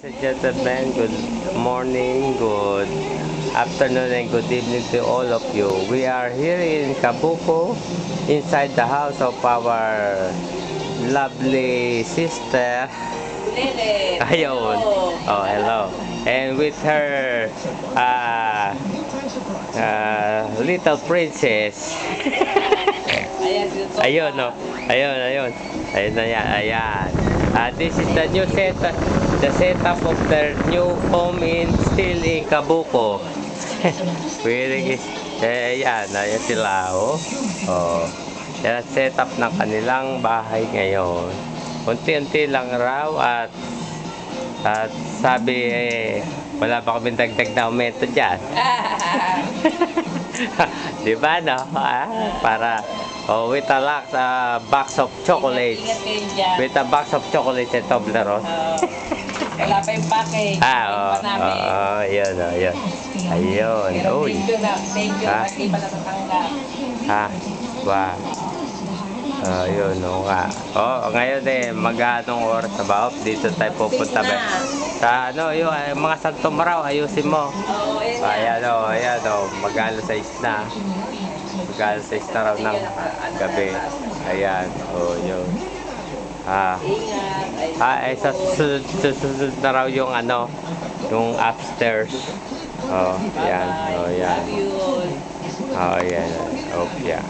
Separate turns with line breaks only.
Ladies and gentlemen, good morning, good afternoon, and good evening to all of you. We are here in Kabuko, inside the house of our lovely sister.
Lele.
Ayun. Oh, hello. And with her little princess. Ayun, no. Ayun. Ayun na yan. Ayan. This is the new setup, the setup of their new home still in Kabuko. Ayan sila, oh. Oh. Yan ang setup ng kanilang bahay ngayon. Unti-unti lang raw at sabi wala pa kaming dagdag na aumento dyan. Di ba, no? Para with a box of chocolates. With a box of chocolates and Toblerone.
Wala pa yung package.
Ayun. Ayun. Uy.
Thank you. Hindi pa natatanggap.
Wow. Ayun, no nga. Ngayon mag-anong oras na ba? Dito tayo pupunta ba? Sa yung mga Santo Maraw, ayusin mo. Ayan o. Mag-ano sa isna. Mag-ano sa isna raw ng gabi. Ayan. Yun. Sa susunod na raw yung yung upstairs. Yan. Yan. Yan.